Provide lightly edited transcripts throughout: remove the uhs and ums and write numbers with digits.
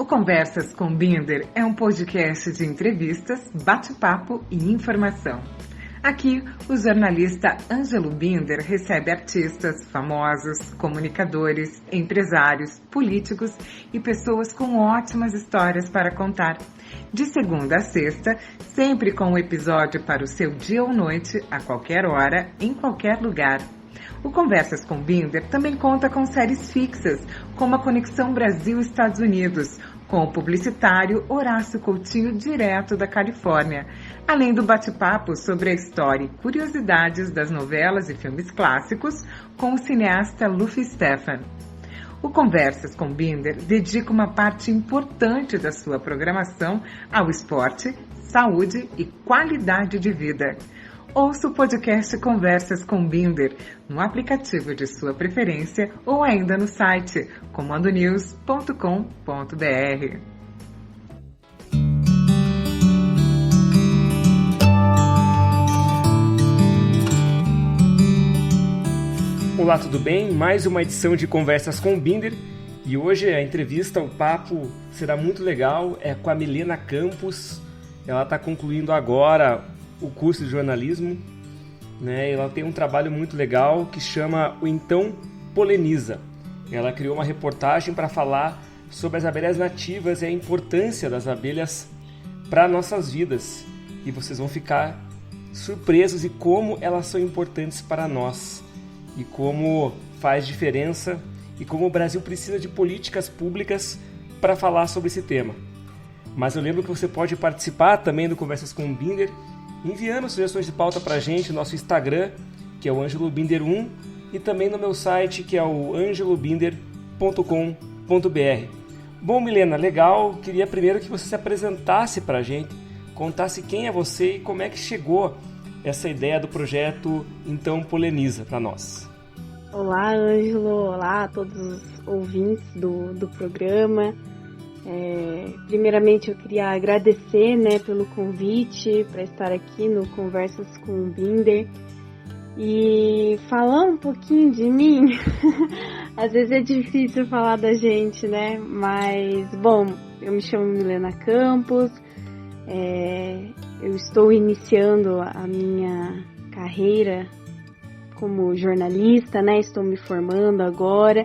O Conversas com Binder é um podcast de entrevistas, bate-papo e informação. Aqui, o jornalista Ângelo Binder recebe artistas, famosos, comunicadores, empresários, políticos e pessoas com ótimas histórias para contar. De segunda a sexta, sempre com um episódio para o seu dia ou noite, a qualquer hora, em qualquer lugar. O Conversas com Binder também conta com séries fixas, como a Conexão Brasil-Estados Unidos, com o publicitário Horácio Coutinho, direto da Califórnia, além do bate-papo sobre a história e curiosidades das novelas e filmes clássicos com o cineasta Luffy Stefan. O Conversas com Binder dedica uma parte importante da sua programação ao esporte, saúde e qualidade de vida. Ouça o podcast Conversas com Binder no aplicativo de sua preferência ou ainda no site comandonews.com.br. Olá, tudo bem? Mais uma edição de Conversas com Binder e hoje a entrevista, o papo será muito legal, é com a Milena Campos. Ela está concluindo agora o curso de jornalismo, né? Ela tem um trabalho muito legal que chama o Então Poleniza. Ela criou uma reportagem para falar sobre as abelhas nativas e a importância das abelhas para nossas vidas. E vocês vão ficar surpresos de como elas são importantes para nós e como faz diferença e como o Brasil precisa de políticas públicas para falar sobre esse tema. Mas eu lembro que você pode participar também do Conversas com o Binder enviando sugestões de pauta para a gente no nosso Instagram, que é o angelobinder1, e também no meu site, que é o angelobinder.com.br. Bom, Milena, legal. Queria primeiro que você se apresentasse para a gente, contasse quem é você e como é que chegou essa ideia do projeto Então Poleniza para nós. Olá, Ângelo. Olá a todos os ouvintes do programa. Primeiramente eu queria agradecer, pelo convite para estar aqui no Conversas com o Binder e falar um pouquinho de mim. Às vezes é difícil falar da gente, mas bom, eu me chamo Milena Campos, eu estou iniciando a minha carreira como jornalista, estou me formando agora.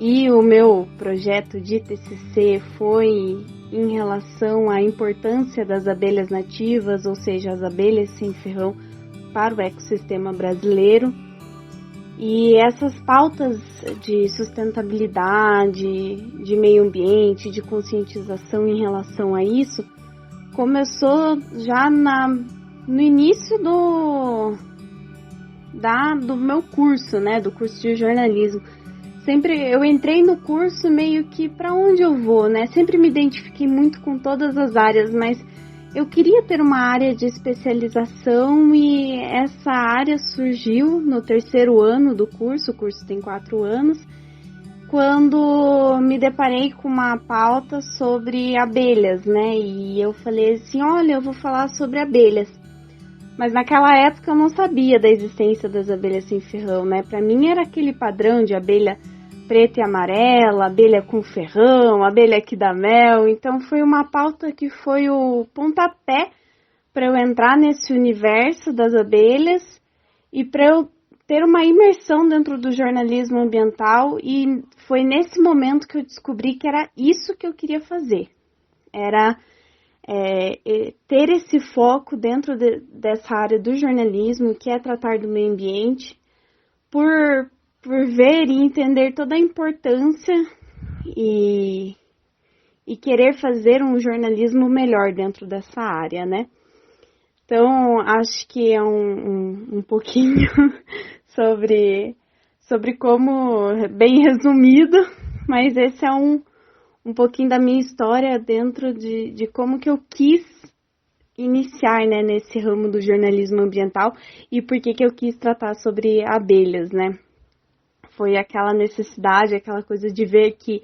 E o meu projeto de TCC foi em relação à importância das abelhas nativas, ou seja, as abelhas sem ferrão para o ecossistema brasileiro. E essas pautas de sustentabilidade, de meio ambiente, de conscientização em relação a isso, começou já no início do meu curso, do curso de jornalismo. Sempre eu entrei no curso meio que para onde eu vou, Sempre me identifiquei muito com todas as áreas, mas eu queria ter uma área de especialização e essa área surgiu no terceiro ano do curso. O curso tem 4 anos, quando me deparei com uma pauta sobre abelhas, E eu falei assim, olha, eu vou falar sobre abelhas. Mas naquela época eu não sabia da existência das abelhas sem ferrão, Para mim era aquele padrão de abelha preta e amarela, abelha com ferrão, abelha que dá mel. Então foi uma pauta que foi o pontapé para eu entrar nesse universo das abelhas e para eu ter uma imersão dentro do jornalismo ambiental. E foi nesse momento que eu descobri que era isso que eu queria fazer. Era ter esse foco dentro dessa área do jornalismo, que é tratar do meio ambiente, por ver e entender toda a importância e querer fazer um jornalismo melhor dentro dessa área, Então, acho que é um pouquinho sobre como, bem resumido, mas esse é um pouquinho da minha história dentro de como que eu quis iniciar, nesse ramo do jornalismo ambiental e por que eu quis tratar sobre abelhas, Foi aquela necessidade, aquela coisa de ver que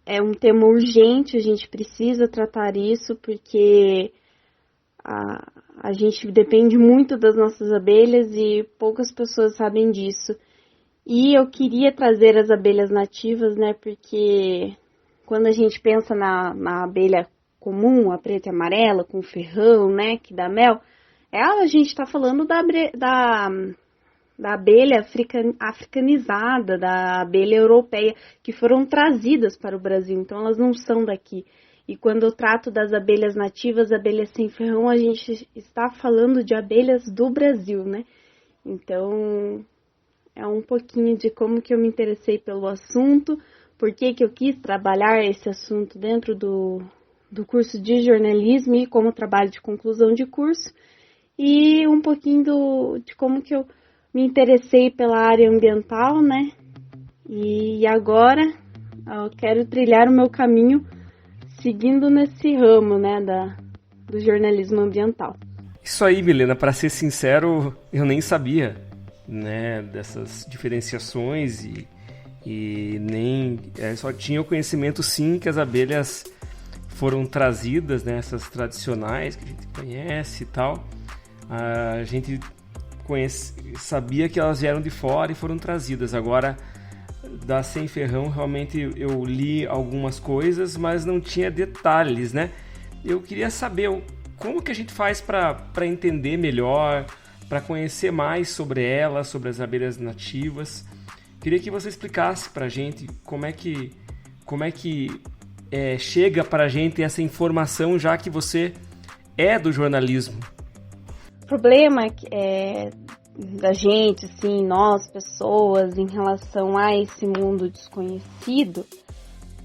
é um tema urgente, a gente precisa tratar isso, porque a gente depende muito das nossas abelhas e poucas pessoas sabem disso. E eu queria trazer as abelhas nativas, porque quando a gente pensa na abelha comum, a preta e amarela, com ferrão, né, que dá mel, a gente está falando da abelha africanizada, da abelha europeia, que foram trazidas para o Brasil, então elas não são daqui. E quando eu trato das abelhas nativas, abelhas sem ferrão, a gente está falando de abelhas do Brasil, né? Então, é um pouquinho de como que eu me interessei pelo assunto, por que eu quis trabalhar esse assunto dentro do curso de jornalismo e como trabalho de conclusão de curso, e um pouquinho de como que eu me interessei pela área ambiental, né? E agora eu quero trilhar o meu caminho seguindo nesse ramo, né, do jornalismo ambiental. Isso aí, Milena, para ser sincero, eu nem sabia, né, dessas diferenciações e nem só tinha o conhecimento, sim, que as abelhas foram trazidas, né, essas tradicionais que a gente conhece e tal. A gente sabia que elas vieram de fora e foram trazidas. Agora, da sem ferrão, realmente eu li algumas coisas, mas não tinha detalhes, né? Eu queria saber como que a gente faz para entender melhor, para conhecer mais sobre elas, sobre as abelhas nativas. Queria que você explicasse para a gente como é que chega para a gente essa informação, já que você é do jornalismo. O problema da gente, assim, nós, pessoas, em relação a esse mundo desconhecido,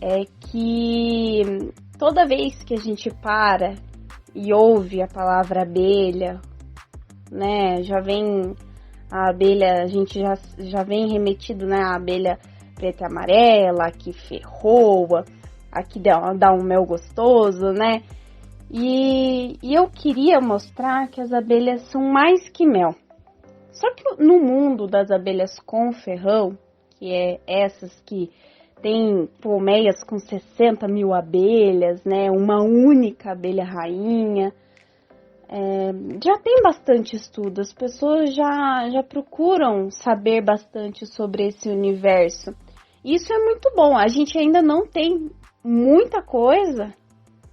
é que toda vez que a gente para e ouve a palavra abelha, né, já vem a abelha, a gente já vem remetido, né, a abelha preta e amarela, a que ferroa, a que dá um mel gostoso, né, e eu queria mostrar que as abelhas são mais que mel. Só que no mundo das abelhas com ferrão, que é essas que tem colmeias com 60 mil abelhas, né, uma única abelha rainha, já tem bastante estudo, as pessoas já procuram saber bastante sobre esse universo. Isso é muito bom, a gente ainda não tem muita coisa,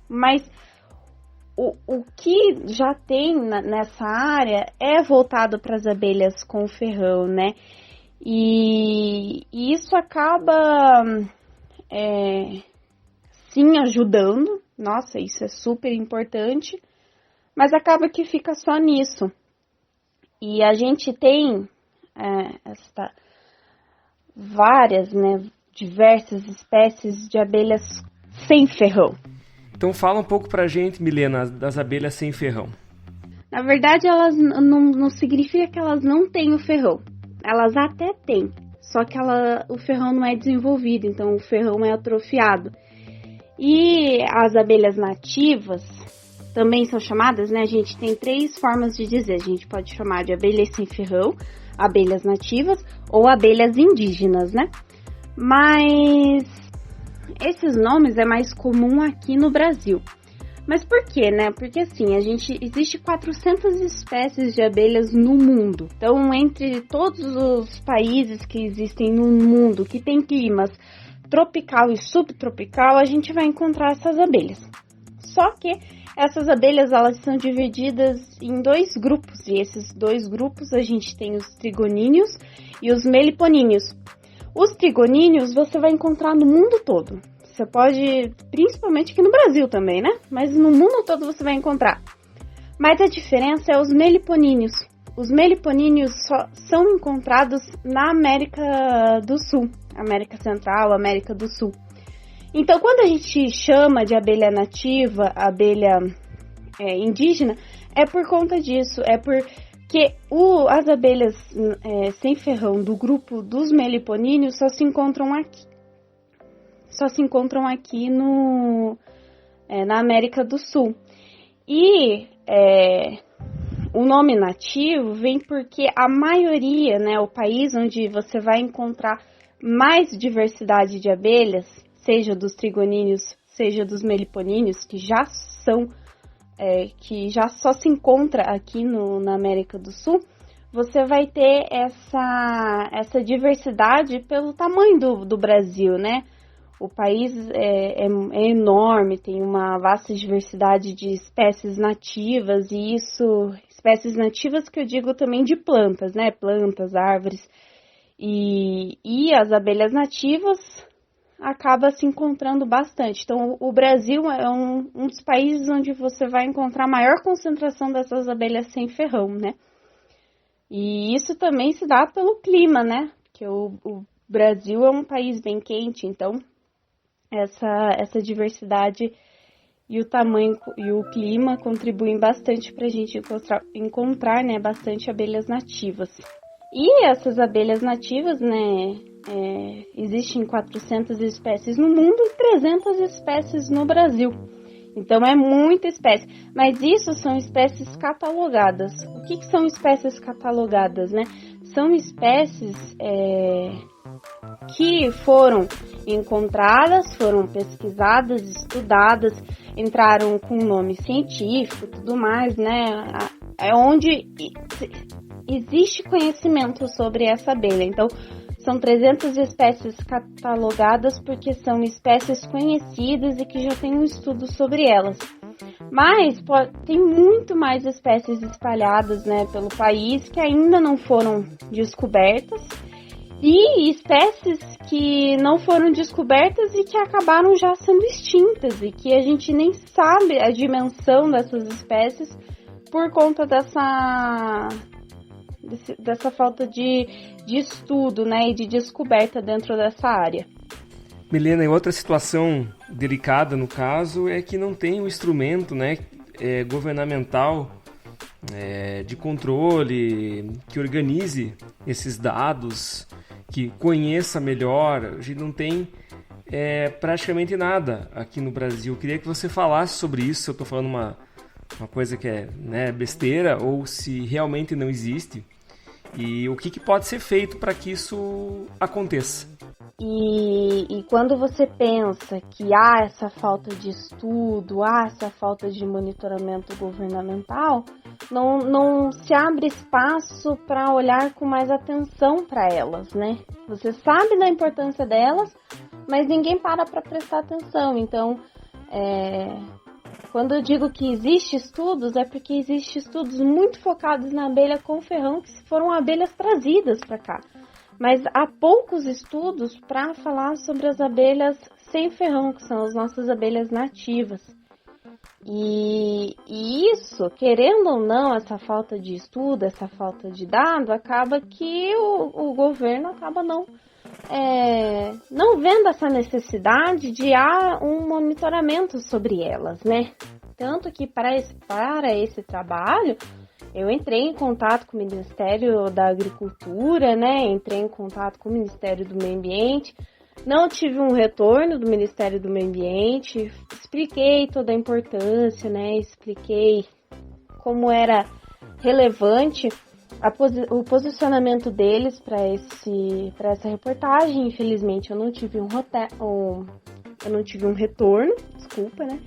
mas o que já tem nessa área é voltado para as abelhas com ferrão, né? E isso acaba, sim, ajudando. Nossa, isso é super importante, mas acaba que fica só nisso. E a gente tem várias, né, diversas espécies de abelhas sem ferrão. Então fala um pouco pra gente, Milena, das abelhas sem ferrão. Na verdade, elas não significa que elas não têm o ferrão. Elas até têm, só que o ferrão não é desenvolvido, então o ferrão é atrofiado. E as abelhas nativas também são chamadas, né? A gente tem 3 formas de dizer. A gente pode chamar de abelhas sem ferrão, abelhas nativas ou abelhas indígenas, né? Mas esses nomes é mais comum aqui no Brasil. Mas por quê, né? Porque assim, existe 400 espécies de abelhas no mundo. Então, entre todos os países que existem no mundo, que tem climas tropical e subtropical, a gente vai encontrar essas abelhas. Só que essas abelhas, elas são divididas em 2 grupos. E esses 2 grupos, a gente tem os trigoníneos e os meliponíneos. Os trigoníneos você vai encontrar no mundo todo. Você pode, principalmente aqui no Brasil também, né? Mas no mundo todo você vai encontrar. Mas a diferença é os meliponíneos. Os meliponíneos só são encontrados na América do Sul, América Central, América do Sul. Então, quando a gente chama de abelha nativa, abelha indígena, é por conta disso, é porque as abelhas sem ferrão do grupo dos meliponíneos só se encontram aqui na América do Sul. E o nome nativo vem porque a maioria, né, o país onde você vai encontrar mais diversidade de abelhas, seja dos trigoníneos, seja dos meliponíneos, que já só se encontra aqui na América do Sul, você vai ter essa diversidade pelo tamanho do Brasil, né? O país é enorme, tem uma vasta diversidade de espécies nativas, e espécies nativas que eu digo também de plantas, né? Plantas, árvores. E as abelhas nativas acaba se encontrando bastante. Então, o Brasil é um dos países onde você vai encontrar a maior concentração dessas abelhas sem ferrão, né? E isso também se dá pelo clima, né? Porque o Brasil é um país bem quente, então essa diversidade e o tamanho e o clima contribuem bastante para a gente encontrar, né, bastante abelhas nativas. E essas abelhas nativas, né, existem 400 espécies no mundo e 300 espécies no Brasil. Então é muita espécie, mas isso são espécies catalogadas. O que são espécies catalogadas, né? São espécies que foram encontradas, foram pesquisadas, estudadas, entraram com nome científico, tudo mais, né? É onde existe conhecimento sobre essa abelha. Então, são 300 espécies catalogadas porque são espécies conhecidas e que já tem um estudo sobre elas. Mas tem muito mais espécies espalhadas, né, pelo país que ainda não foram descobertas. E espécies que não foram descobertas e que acabaram já sendo extintas e que a gente nem sabe a dimensão dessas espécies por conta dessa falta de estudo, né, e de descoberta dentro dessa área. Milena, e outra situação delicada no caso é que não tem um instrumento, né, governamental de controle que organize esses dados, que conheça melhor. A gente não tem praticamente nada aqui no Brasil. Eu queria que você falasse sobre isso, se eu estou falando uma coisa que é, né, besteira ou se realmente não existe. E o que pode ser feito para que isso aconteça? E quando você pensa que há essa falta de estudo, há essa falta de monitoramento governamental, não se abre espaço para olhar com mais atenção para elas, né? Você sabe da importância delas, mas ninguém para prestar atenção. Então, quando eu digo que existe estudos, é porque existe estudos muito focados na abelha com ferrão, que foram abelhas trazidas para cá. Mas há poucos estudos para falar sobre as abelhas sem ferrão, que são as nossas abelhas nativas. E isso, querendo ou não, essa falta de estudo, essa falta de dado, acaba que o governo acaba não vendo essa necessidade de há um monitoramento sobre elas, né? Tanto que para esse trabalho, eu entrei em contato com o Ministério da Agricultura, né? Entrei em contato com o Ministério do Meio Ambiente. Não tive um retorno do Ministério do Meio Ambiente. Expliquei toda a importância, né? Expliquei como era relevante o posicionamento deles para essa reportagem. Infelizmente, eu não tive um retorno, desculpa, né?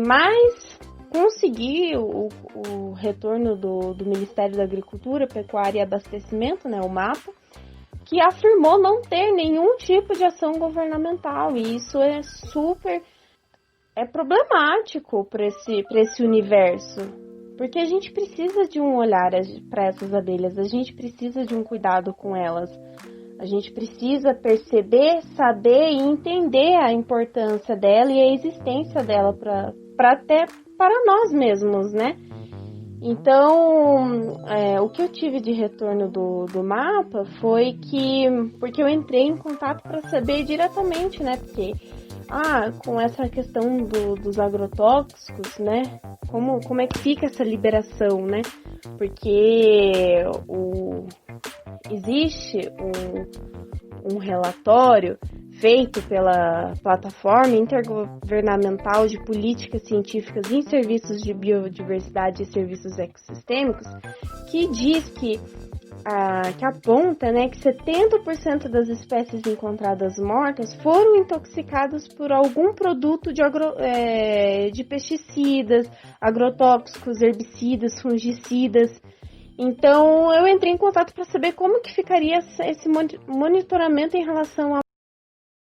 Mas consegui o retorno do Ministério da Agricultura, Pecuária e Abastecimento, né, o MAPA, que afirmou não ter nenhum tipo de ação governamental, e isso é super problemático para esse universo, porque a gente precisa de um olhar para essas abelhas, a gente precisa de um cuidado com elas, a gente precisa perceber, saber e entender a importância dela e a existência dela para nós mesmos, né? Então, o que eu tive de retorno do MAPA foi porque eu entrei em contato para saber diretamente, né? Porque, com essa questão dos agrotóxicos, né? Como é que fica essa liberação, né? Porque existe um relatório feito pela Plataforma Intergovernamental de Políticas Científicas em Serviços de Biodiversidade e Serviços Ecossistêmicos, que diz que aponta, né, que 70% das espécies encontradas mortas foram intoxicadas por algum produto de pesticidas, agrotóxicos, herbicidas, fungicidas. Então, eu entrei em contato para saber como que ficaria esse monitoramento em relação